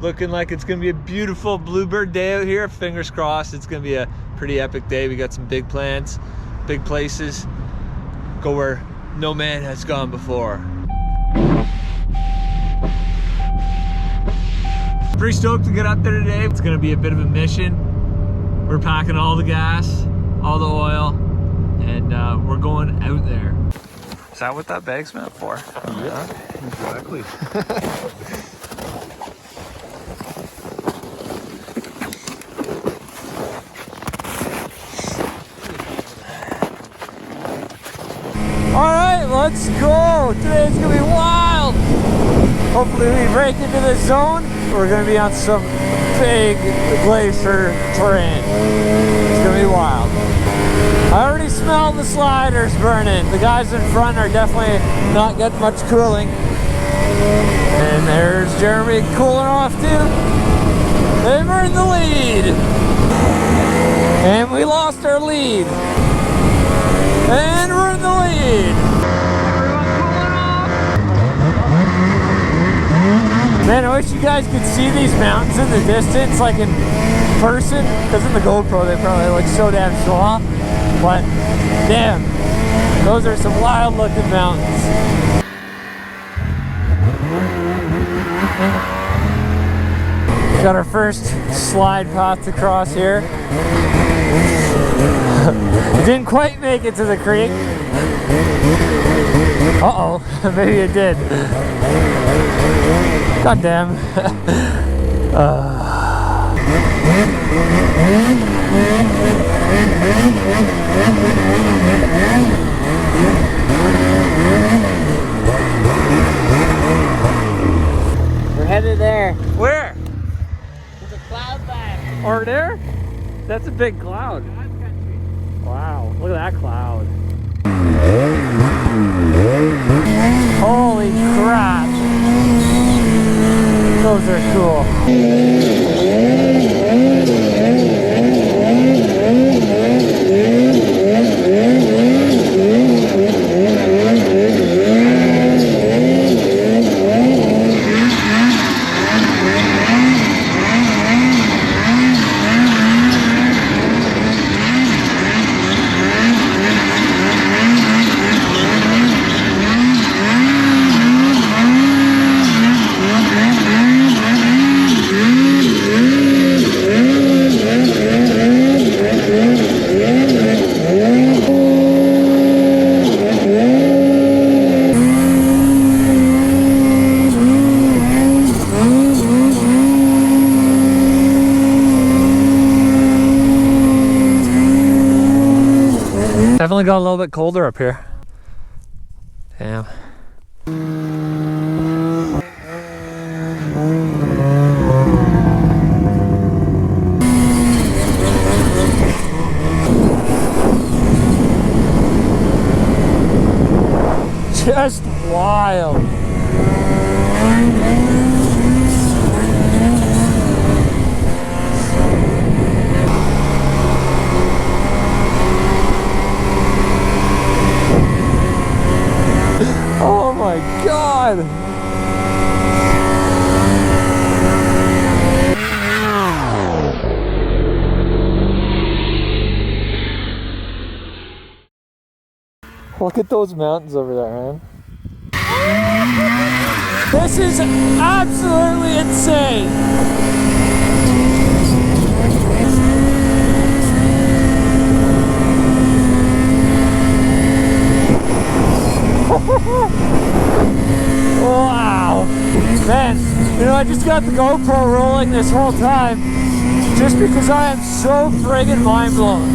Looking like it's gonna be a beautiful bluebird day out here. Fingers crossed, it's gonna be a pretty epic day. We got some big plans, big places. Go where no man has gone before. Pretty stoked to get up there today. It's gonna be a bit of a mission. We're packing all the gas, all the oil, and we're going out there. Is that what that bag's meant for? Yeah, exactly. Alright, let's go! Today's gonna be wild! Hopefully we break into the zone. We're gonna be on some big glacier terrain. It's gonna be wild. I already smell the sliders burning. The guys in front are definitely not getting much cooling. And there's Jeremy cooling off too. They burned the lead. And we lost our lead. And we're in the lead. Everyone cooling off. Man, I wish you guys could see these mountains in the distance, like in person, because in the GoPro they probably look so damn small. But damn, those are some wild looking mountains. Got our first slide path to cross here. Didn't quite make it to the creek. Uh-oh, maybe it did. God damn. We're headed there. Where? There's a cloud back. Over there? That's a big cloud. Wow, look at that cloud. Holy crap. Those are cool. Definitely got a little bit colder up here. Damn. Just wild. Oh my God! Look at those mountains over there, man. This is absolutely insane! Wow! Man, you know, I just got the GoPro rolling this whole time just because I am so friggin' mind blown.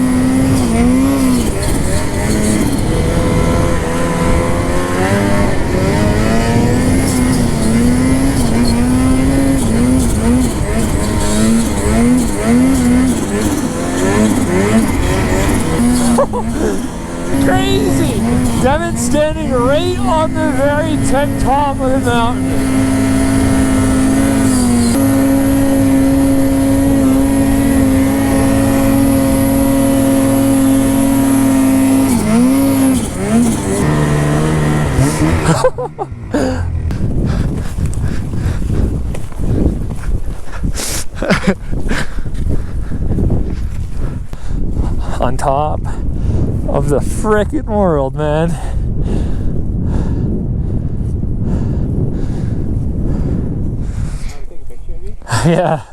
Crazy! Devin's standing right on the very tip top of the mountain. On top of the frickin' world, man. Take a picture of you? Yeah.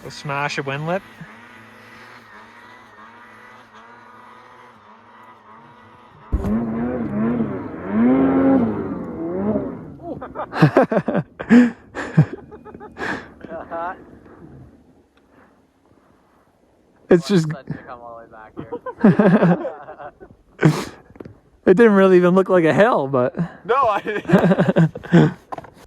Go smash a wind lip. It's just To come all the way back here. it didn't really even look like a hill, but No, I didn't.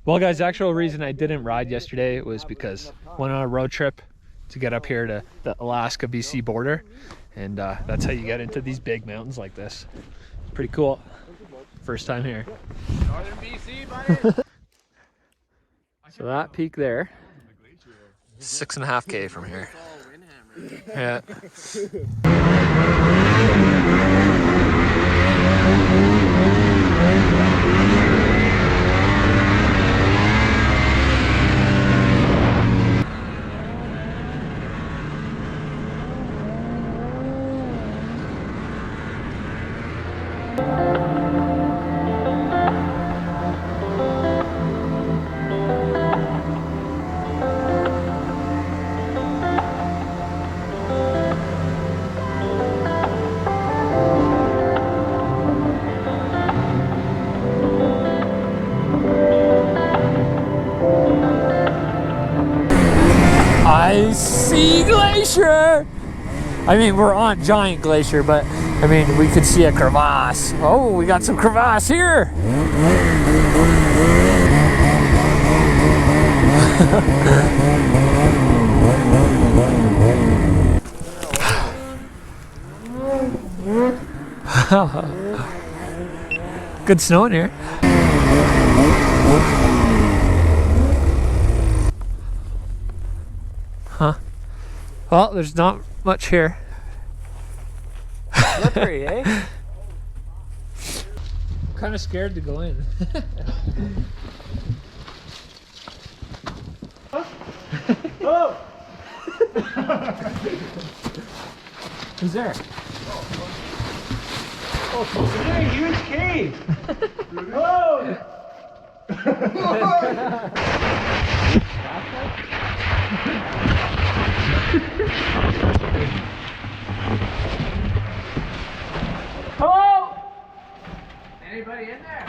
well, guys, the actual reason I didn't ride yesterday was because I went on a road trip to get up here to the Alaska BC border, and that's how you get into these big mountains like this. Pretty cool. First time here. Northern BC, buddy. So that peak there, 6.5K from here. Yeah. I see glacier. I mean, we're on giant glacier, but I mean, we could see a crevasse. Oh, we got some crevasse here. Good snow in here. Huh. Well, there's not much here. Slippery, eh? Kind of scared to go in. Oh! Who's there? Oh, it's a very huge cave! Whoa! Hello? Anybody in there?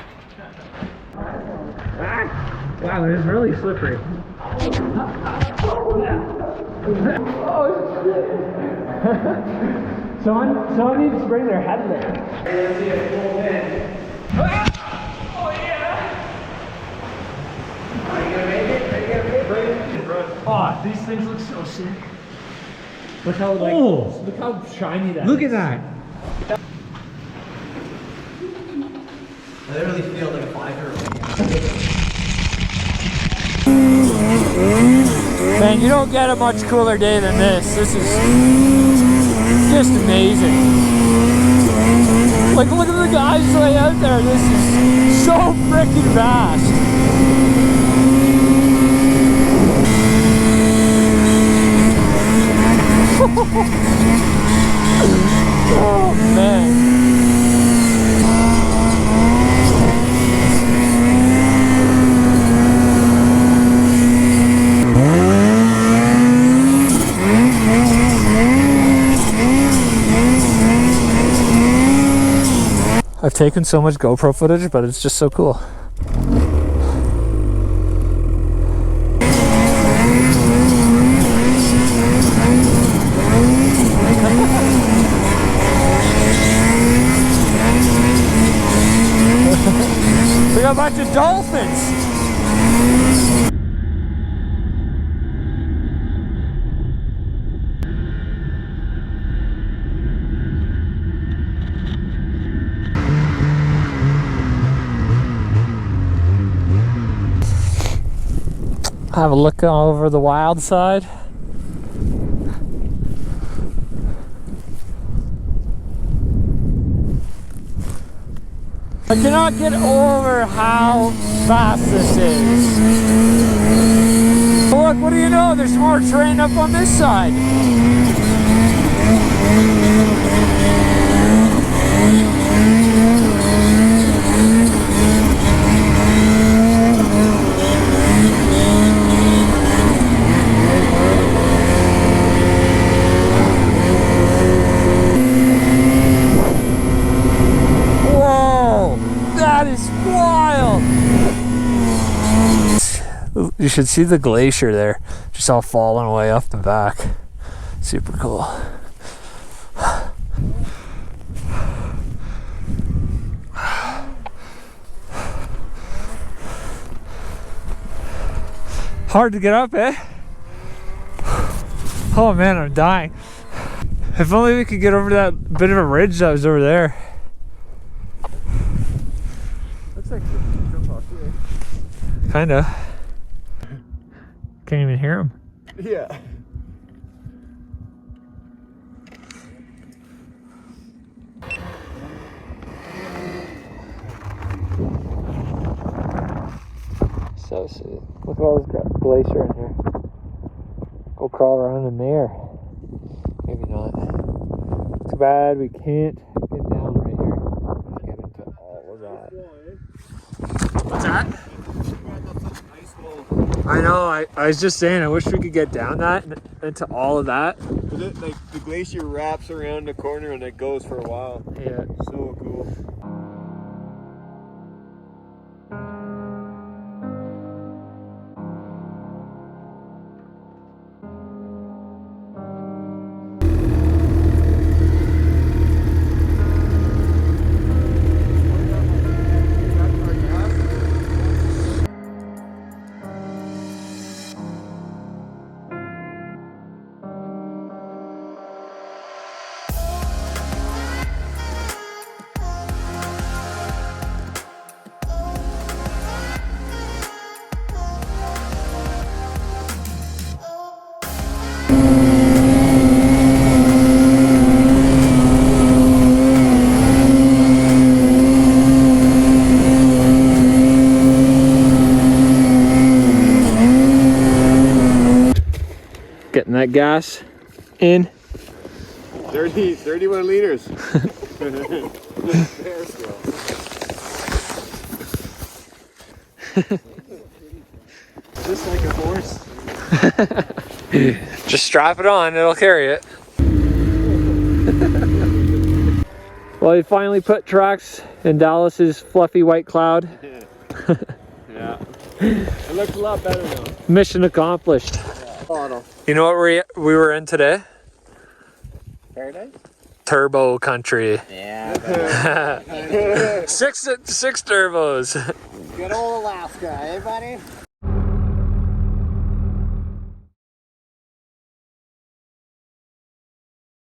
Wow, it is really slippery. Someone needs to bring their head there. Let's see a full in. Oh yeah! Are you gonna make it? Are you gonna make it? Oh, these things look so sick. Look how look how shiny that Look is. at that. I literally feel like a 5-year-old. Man, you don't get a much cooler day than this. This is just amazing. Like, look at the guys way out there. This is so freaking vast. Oh, man. I've taking so much GoPro footage, but it's just so cool. We got a bunch of dolphins. Have a look over the wild side. I cannot get over how fast this is. Look, what do you know? There's more terrain up on this side. That is wild! You should see the glacier there, just all falling away up the back. Super cool. Hard to get up, eh? Oh man, I'm dying. If only we could get over that bit of a ridge that was over there. Like jump off here. Kinda. Can't even hear him. Yeah. So sweet. Look at all this glacier in here. Go crawl around in there. Maybe not. Too bad we can't get down right here. Get into all of that. What's that? I know, I was just saying, I wish we could get down that and into all of that. Like the glacier wraps around the corner and it goes for a while. Yeah. So cool. Getting that gas in. 31 liters. Just like a horse. Just strap it on, it'll carry it. Well, we finally put tracks in Dallas's fluffy white cloud. Yeah. It looks a lot better now. Mission accomplished. Bottle. You know what we were in today? Paradise? Turbo country. Yeah. six turbos. Good old Alaska, eh, buddy?